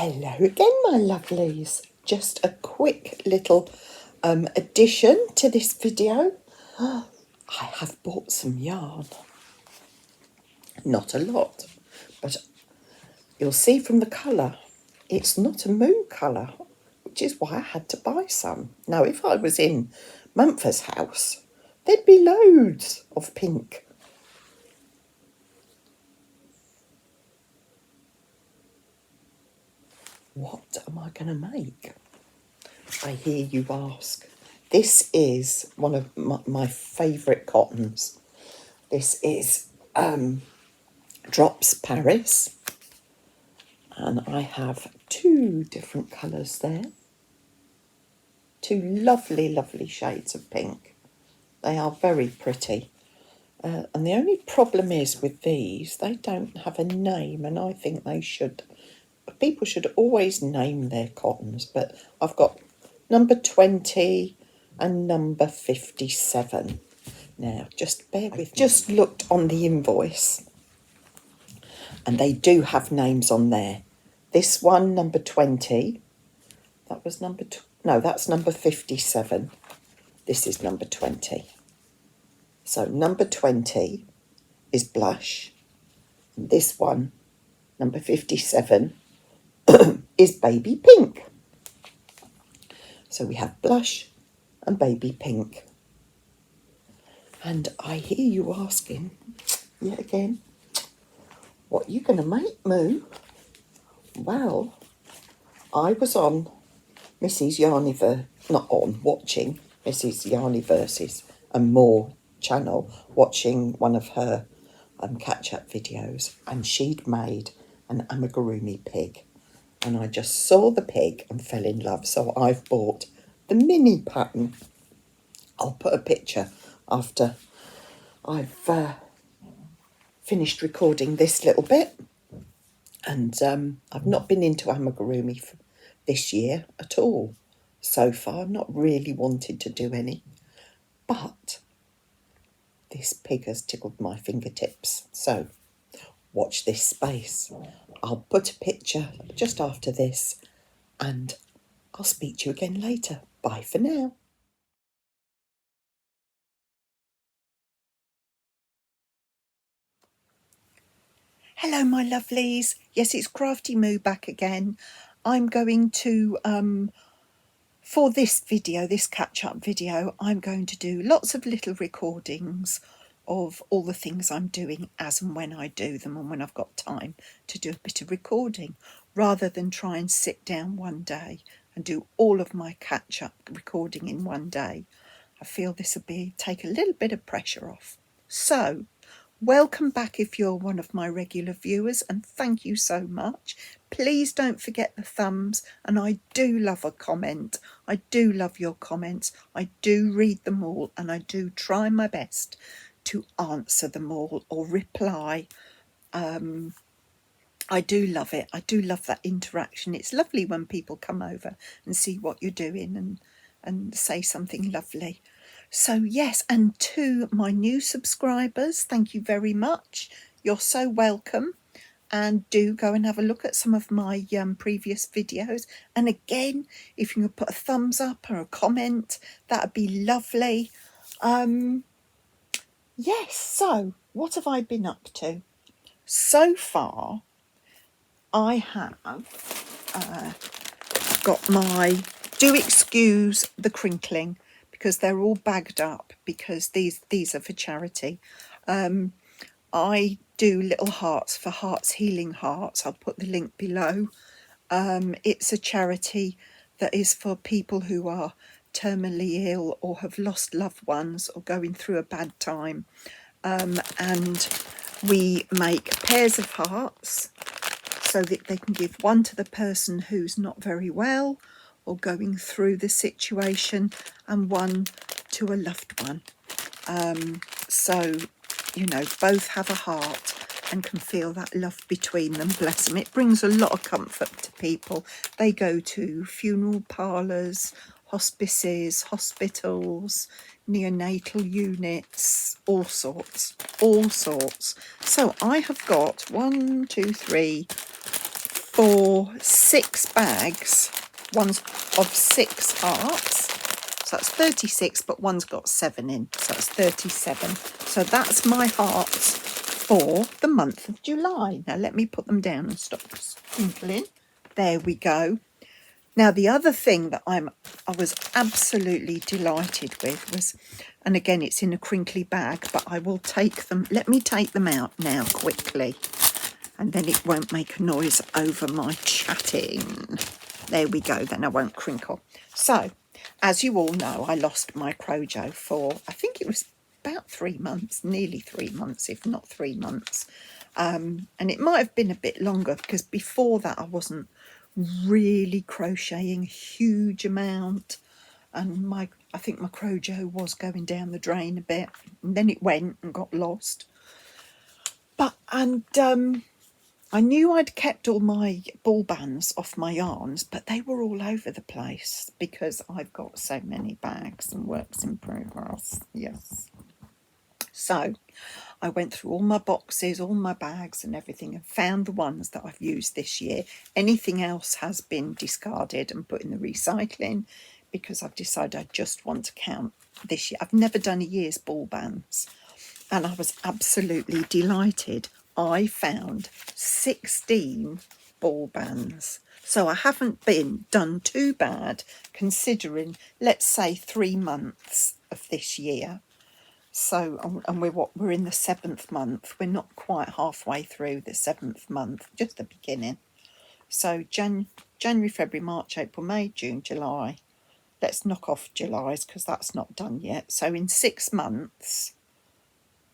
Hello again, my lovelies. Just a quick little addition to this video. I have bought some yarn. Not a lot, but you'll see from the colour, it's not a moon colour, which is why I had to buy some. Now, if I was in Mumford's house, there'd be loads of pink. What am I going to make? I hear you ask. This is one of my favourite cottons. This is Drops Paris. And I have two different colours there. Two lovely, lovely shades of pink. They are very pretty. And the only problem is with these, they don't have a name, and I think they should. People should always name their cottons, but I've got number 20 and number 57. Now, just bear with me. Just looked on the invoice, and they do have names on there. This one, number 20, that was number... No, that's number 57. This is number 20. So number 20 is blush. And this one, number 57, is baby pink. So we have blush and baby pink. And I hear you asking, yet again, what are you going to make, Moo? Well, I was on Mrs. Yarniver, watching Mrs. Yarniverse's and More channel, watching one of her catch-up videos, and she'd made an Amigurumi pig. And I just saw the pig and fell in love. So I've bought the mini pattern. I'll put a picture after I've finished recording this little bit. And I've not been into Amigurumi for this year at all so far. Not really wanted to do any. But this pig has tickled my fingertips. So watch this space. I'll put a picture just after this, and I'll speak to you again later. Bye for now. Hello, my lovelies. Yes, it's Crafty Moo back again. I'm going to, for this video, this catch-up video, I'm going to do lots of little recordings of all the things I'm doing as and when I do them, and when I've got time to do a bit of recording, rather than try and sit down one day and do all of my catch-up recording in one day. I feel this will take a little bit of pressure off. So, welcome back if you're one of my regular viewers, and thank you so much. Please don't forget the thumbs, and I do love a comment. I do love your comments. I do read them all, and I do try my best to answer them all or reply. I do love it. I do love that interaction. It's lovely when people come over and see what you're doing and say something lovely. So yes, and to my new subscribers, thank you very much. You're so welcome. And do go and have a look at some of my previous videos. And again, if you could put a thumbs up or a comment, that would be lovely. Yes, so what have I been up to? So far, I have got my... Do excuse the crinkling, because they're all bagged up, because these are for charity. I do little hearts for Hearts Healing Hearts. I'll put the link below. It's a charity that is for people who are terminally ill or have lost loved ones or going through a bad time. And we make pairs of hearts so that they can give one to the person who's not very well or going through the situation, and one to a loved one. So, you know, both have a heart and can feel that love between them. Bless them. It brings a lot of comfort to people. They go to funeral parlours, hospices, hospitals, neonatal units, all sorts. So I have got 1, 2, 3, for 6 bags. One's of 6 hearts. So that's 36, but one's got 7 in. So that's 37. So that's my hearts for the month of July. Now let me put them down and stop sprinkling. There we go. Now the other thing that I was absolutely delighted with was, and again it's in a crinkly bag, but I will take them, let me take them out now quickly, and then it won't make a noise over my chatting. There we go, then I won't crinkle. So, as you all know, I lost my Crojo for, I think it was about 3 months, nearly 3 months, if not 3 months. And it might have been a bit longer, because before that I wasn't really crocheting a huge amount. And I think my Crojo was going down the drain a bit. And then it went and got lost. I knew I'd kept all my ball bands off my yarns, but they were all over the place because I've got so many bags and works in progress. Yes. So I went through all my boxes, all my bags and everything, and found the ones that I've used this year. Anything else has been discarded and put in the recycling because I've decided I just want to count this year. I've never done a year's ball bands, and I was absolutely delighted. I found 16 ball bands. So I haven't done too bad considering, let's say, 3 months of this year. So, and we're in the 7th month. We're not quite halfway through the 7th month, just the beginning. So January, February, March, April, May, June, July. Let's knock off July's because that's not done yet. So in 6 months,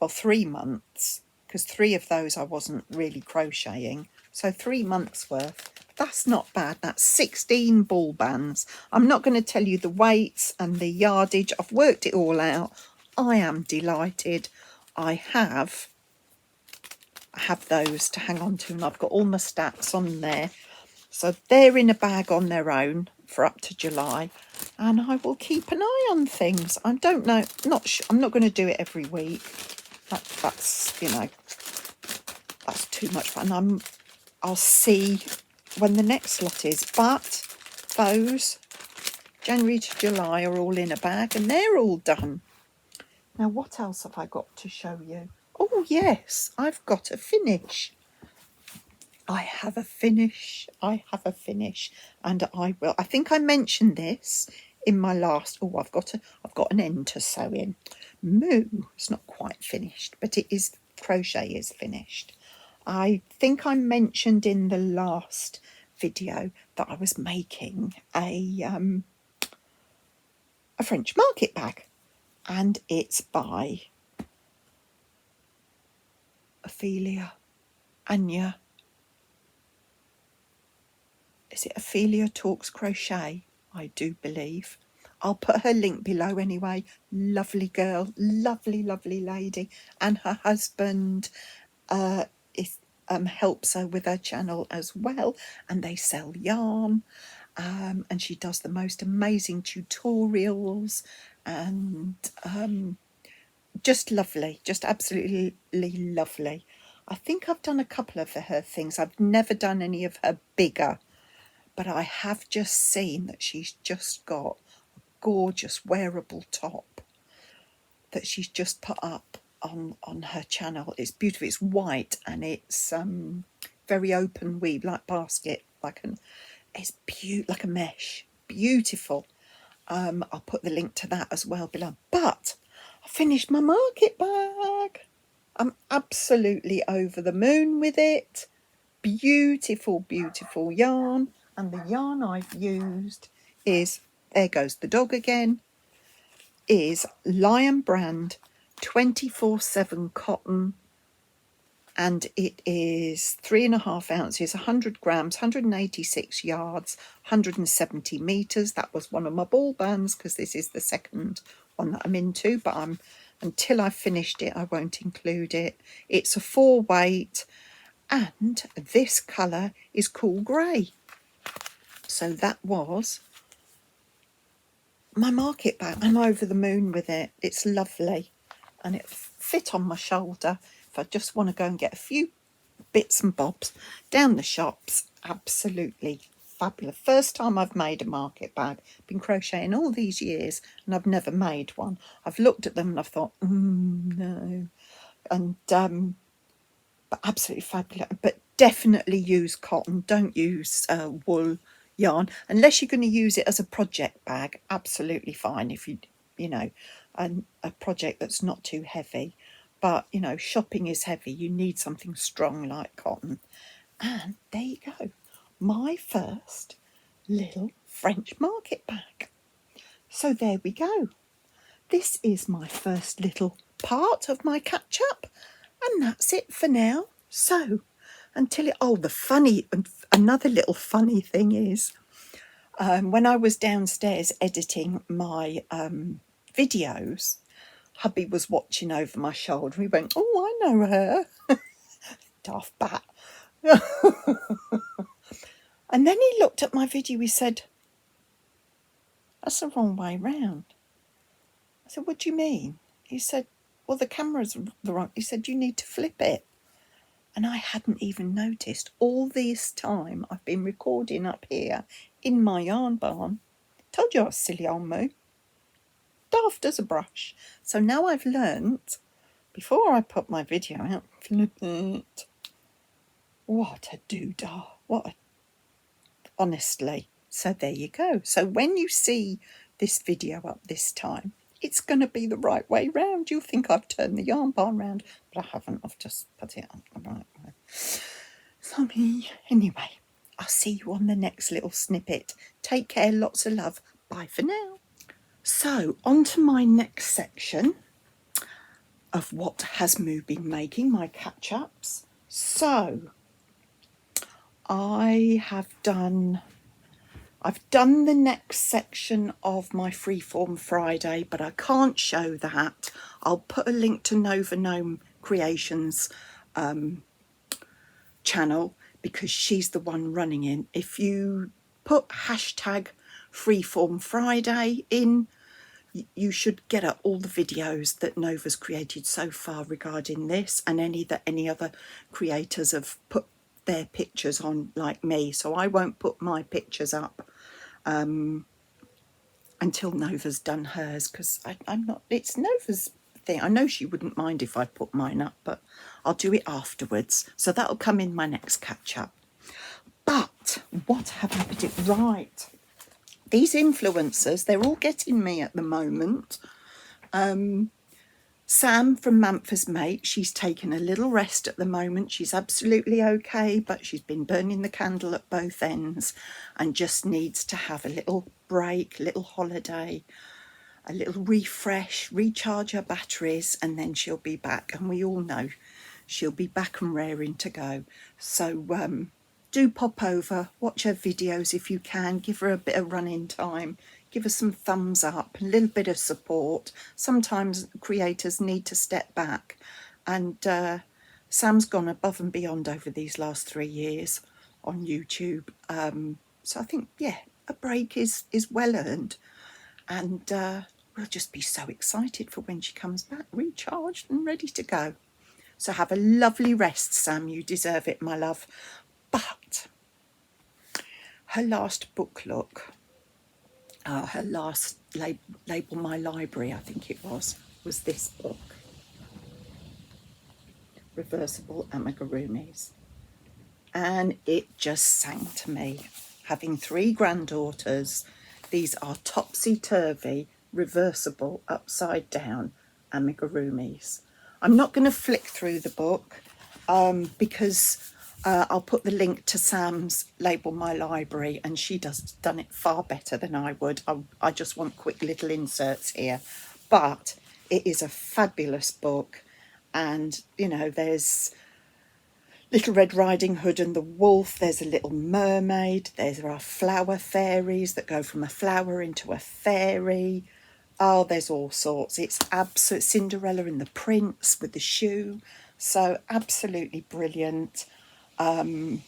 or 3 months, because 3 of those I wasn't really crocheting. So 3 months worth. That's not bad. That's 16 ball bands. I'm not going to tell you the weights and the yardage. I've worked it all out. I am delighted. I have those to hang on to, and I've got all my stats on there. So they're in a bag on their own for up to July, and I will keep an eye on things. I don't know, I'm not going to do it every week. That's you know, that's too much fun. I'll see when the next lot is, but those January to July are all in a bag and they're all done. Now what else have I got to show you? Oh yes, I've got a finish. I have a finish, and I think I mentioned this in my last, I've got an end to sew in. Moo, it's not quite finished, but it is, crochet is finished. I think I mentioned in the last video that I was making a French market bag, and it's by Anja. Is it Ophelia Talks Crochet? I do believe. I'll put her link below anyway. Lovely girl, lovely lady, and her husband helps her with her channel as well, and they sell yarn, and she does the most amazing tutorials, and just lovely, just absolutely lovely. I think I've done a couple of her things. I've never done any of her bigger, but I have just seen that she's just got a gorgeous wearable top that she's just put up on her channel. It's beautiful. It's white and it's very open weave, like basket, it's like a mesh. Beautiful. I'll put the link to that as well below. But I finished my market bag. I'm absolutely over the moon with it. Beautiful yarn. And the yarn I've used is, there goes the dog again, is Lion Brand 24/7 cotton, and it is 3.5 ounces, 100 grams, 186 yards, 170 meters. That was one of my ball bands because this is the second one that I'm into, but until I've finished it, I won't include it. It's a 4 weight, and this colour is cool grey. So that was my market bag. I'm over the moon with it. It's lovely, and it fit on my shoulder if I just want to go and get a few bits and bobs down the shops absolutely fabulous. First time I've made a market bag. Been crocheting all these years and I've never made one. I've looked at them and I've thought, no. And but absolutely fabulous. But definitely use cotton. Don't use wool yarn unless you're going to use it as a project bag. Absolutely fine if you know, a project that's not too heavy. But you know, shopping is heavy. You need something strong like cotton. And there you go, my first little French market bag. So there we go. This is my first little part of my catch up, and that's it for now. So until another little funny thing is, when I was downstairs editing my videos, hubby was watching over my shoulder. He went, "Oh, I know her." Daft bat. And then he looked at my video. He said, "That's the wrong way round." I said, "What do you mean?" He said, "Well, the camera's the wrong." He said, "You need to flip it." And I hadn't even noticed. All this time I've been recording up here in my yarn barn. Told you I was silly old moo. Daft as a brush. So now I've learnt, before I put my video out, flip it. What a doodah. Honestly. So there you go. So when you see this video up this time, it's going to be the right way round. You'll think I've turned the yarn barn round, but I haven't. I've just put it on the right way. Sorry. Anyway, I'll see you on the next little snippet. Take care. Lots of love. Bye for now. So on to my next section of what has Moo been making, my catch-ups. So I've done the next section of my Freeform Friday, but I can't show that. I'll put a link to Nova Gnome Creations channel because she's the one running it. If you put hashtag Freeform Friday in, you should get at all the videos that Nova's created so far regarding this, and any other creators have put their pictures on like me. So I won't put my pictures up until Nova's done hers, because I'm not, it's Nova's thing. I know she wouldn't mind if I put mine up, but I'll do it afterwards. So that'll come in my next catch up. But what have I put it right? These influencers, they're all getting me at the moment. Sam from Manford's Mate, she's taken a little rest at the moment. She's absolutely okay, but she's been burning the candle at both ends and just needs to have a little break, little holiday, a little refresh, recharge her batteries, and then she'll be back. And we all know she'll be back and raring to go. So do pop over, watch her videos if you can, give her a bit of running time. Give us some thumbs up, a little bit of support. Sometimes creators need to step back, and Sam's gone above and beyond over these last 3 years on YouTube. So I think, yeah, a break is well earned, and we'll just be so excited for when she comes back, recharged and ready to go. So have a lovely rest, Sam. You deserve it, my love. But her last book look, her last label my library, I think it was this book, Reversible Amigurumis. And it just sang to me. Having 3 granddaughters, these are topsy-turvy, reversible, upside down amigurumis. I'm not going to flick through the book because I'll put the link to Sam's Label My Library, and she done it far better than I would. I just want quick little inserts here. But it is a fabulous book, and, you know, there's Little Red Riding Hood and the Wolf, there's a little mermaid, there are flower fairies that go from a flower into a fairy. Oh, there's all sorts. It's absolute Cinderella and the Prince with the shoe. So absolutely brilliant. And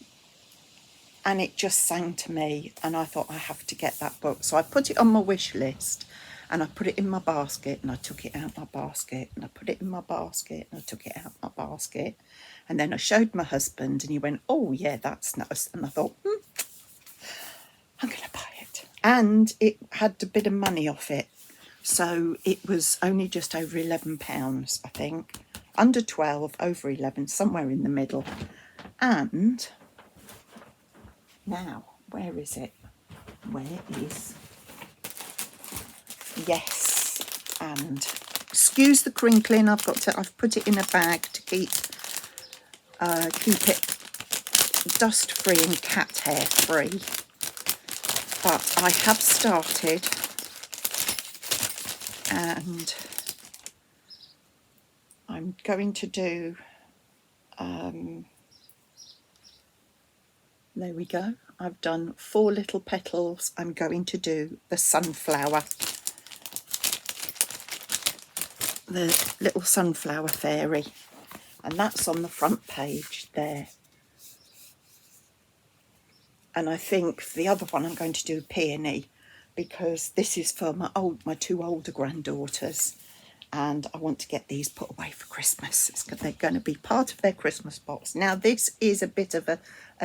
it just sang to me, and I thought I have to get that book. So I put it on my wish list, And I put it in my basket, and I took it out my basket, and I put it in my basket, and I took it out my basket. And then I showed my husband, and he went, oh yeah, that's nice. And I thought, I'm going to buy it. And it had a bit of money off it. So it was only just over £11, I think. Under 12, over 11, somewhere in the middle. And now, where is it? Where is... Yes, and excuse the crinkling. I've put it in a bag to keep it dust free and cat hair free. But I have started, and I'm going to do. There we go. I've done 4 little petals. I'm going to do the sunflower. The little sunflower fairy, and that's on the front page there. And I think the other one I'm going to do peony, because this is for my 2 older granddaughters, and I want to get these put away for Christmas. They're going to be part of their Christmas box. Now this is a bit of a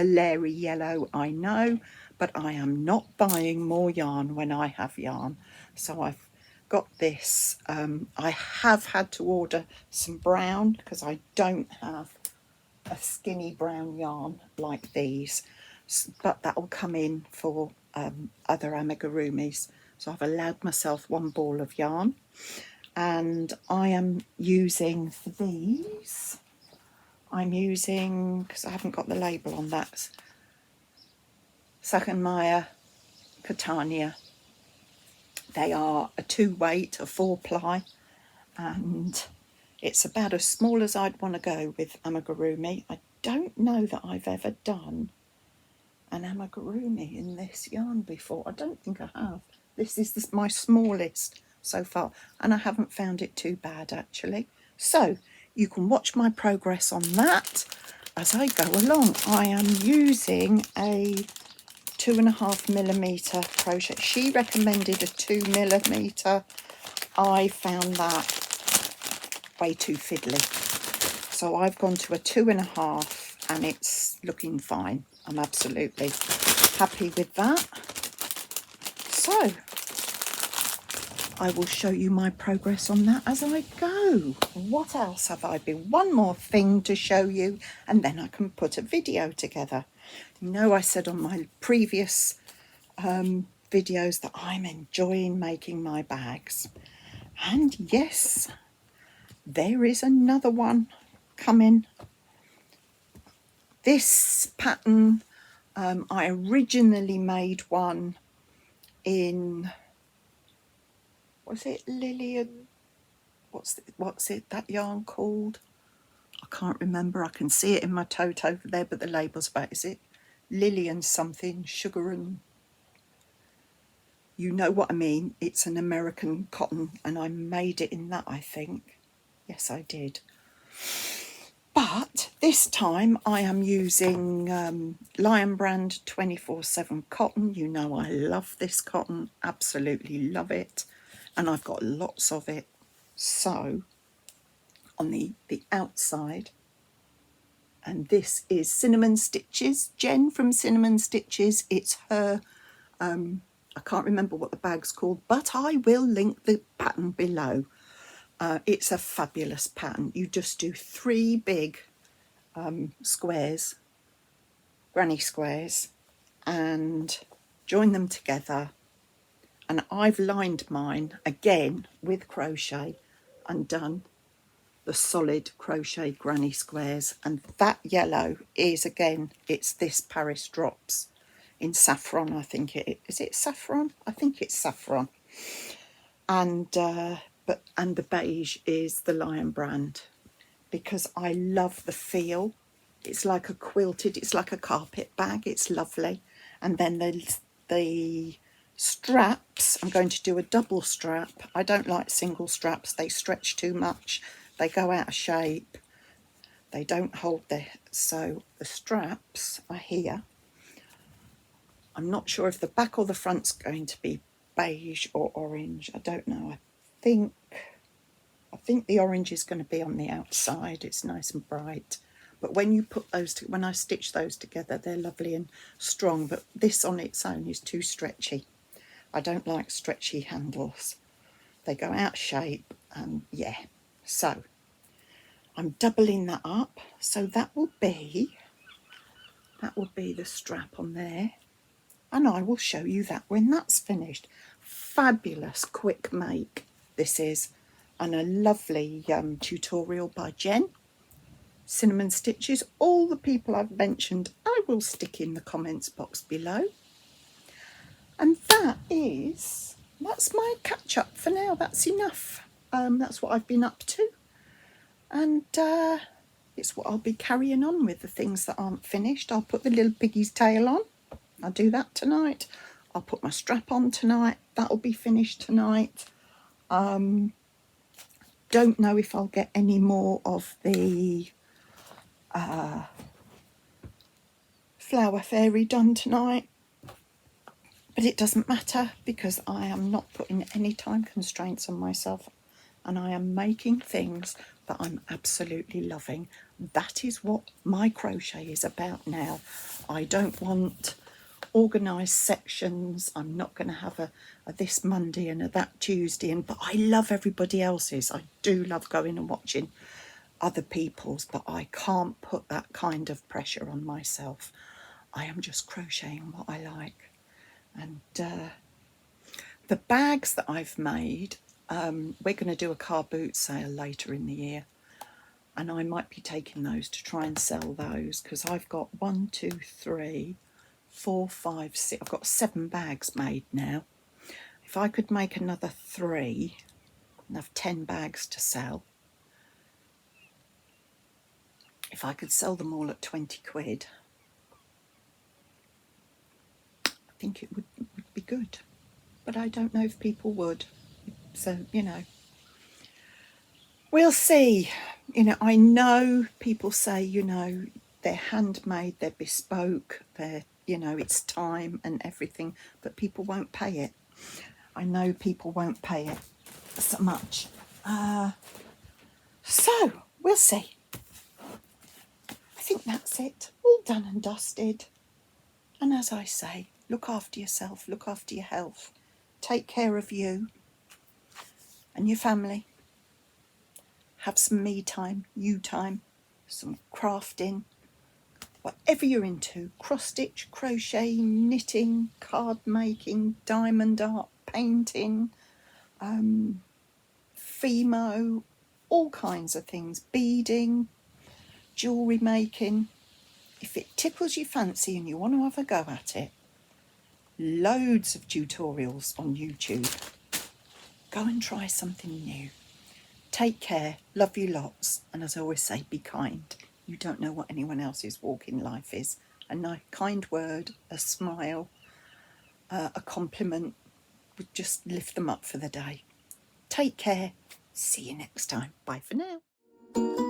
leery yellow, I know, but I am not buying more yarn when I have yarn. So I've got this. I have had to order some brown because I don't have a skinny brown yarn like these, but that will come in for other amigurumis. So I've allowed myself 1 ball of yarn, and I am using for these, I'm using, because I haven't got the label on that, Sagenmeyer Catania. They are a 2 weight, a 4 ply, and it's about as small as I'd want to go with amigurumi. I don't know that I've ever done an amigurumi in this yarn before. I don't think I have. This is my smallest so far, and I haven't found it too bad actually. So you can watch my progress on that as I go along. I am using a 2.5mm crochet. She recommended a 2mm. I found that way too fiddly, so I've gone to a 2.5, and it's looking fine. I'm absolutely happy with that. So I will show you my progress on that as I go. What else have I been? One more thing to show you, and then I can put a video together. You know, I said on my previous videos that I'm enjoying making my bags. And yes, there is another one coming. This pattern, I originally made one in, was it Lillian? What's it, that yarn called? I can't remember. I can see it in my tote over there, but the label's about, is it Lillian something, sugar and... You know what I mean. It's an American cotton, and I made it in that, I think. Yes, I did. But this time I am using Lion Brand 24/7 cotton. You know I love this cotton, absolutely love it, and I've got lots of it. So on the outside, and this is Cinnamon Stitches, Jen from Cinnamon Stitches. It's her, I can't remember what the bag's called, but I will link the pattern below. It's a fabulous pattern. You just do 3 big squares, granny squares, and join them together. And I've lined mine again with crochet and done the solid crochet granny squares. And that yellow is, again, it's this Paris Drops in saffron, I think it is. It saffron? I think it's saffron. And and the beige is the Lion Brand, because I love the feel. It's like a quilted, it's like a carpet bag. It's lovely. And then the straps, I'm going to do a double strap. I don't like single straps. They stretch too much. They go out of shape. They don't hold there. So the straps are here. I'm not sure if the back or the front's going to be beige or orange. I don't know. I think the orange is going to be on the outside. It's nice and bright. But when you put those, when I stitch those together, they're lovely and strong. But this on its own is too stretchy. I don't like stretchy handles. They go out of shape. Yeah. So I'm doubling that up. So that will be the strap on there. And I will show you that when that's finished. Fabulous quick make this is. And a lovely tutorial by Jen. Cinnamon Stitches. All the people I've mentioned I will stick in the comments box below. And that's my catch up for now. That's enough. That's what I've been up to. And it's what I'll be carrying on with, the things that aren't finished. I'll put the little piggy's tail on. I'll do that tonight. I'll put my strap on tonight. That'll be finished tonight. Don't know if I'll get any more of the flower fairy done tonight, but it doesn't matter because I am not putting any time constraints on myself, and I am making things that I'm absolutely loving. That is what my crochet is about now. I don't want organised sections. I'm not going to have a this Monday and a that Tuesday, but I love everybody else's. I do love going and watching other people's, but I can't put that kind of pressure on myself. I am just crocheting what I like. And the bags that I've made, we're going to do a car boot sale later in the year, and I might be taking those to try and sell those, because I've got 1, 2, 3, 4, 5, 6. I've got 7 bags made now. If I could make another 3 and have 10 bags to sell, if I could sell them all at 20 quid, I think it would be good. But I don't know if people would. So, we'll see. I know people say, they're handmade, they're bespoke, they're, it's time and everything, but people won't pay it. I know people won't pay it so much. So, we'll see. I think that's it. All done and dusted. And as I say, look after yourself, look after your health. Take care of you and your family. Have some me time, you time, some crafting, whatever you're into. Cross stitch, crochet, knitting, card making, diamond art, painting, Fimo, all kinds of things, beading, jewellery making. If it tickles your fancy and you want to have a go at it, loads of tutorials on YouTube. Go and try something new. Take care, love you lots, and as I always say, be kind. You don't know what anyone else's walk in life is. A nice kind word, a smile, a compliment would just lift them up for the day. Take care. See you next time. Bye for now.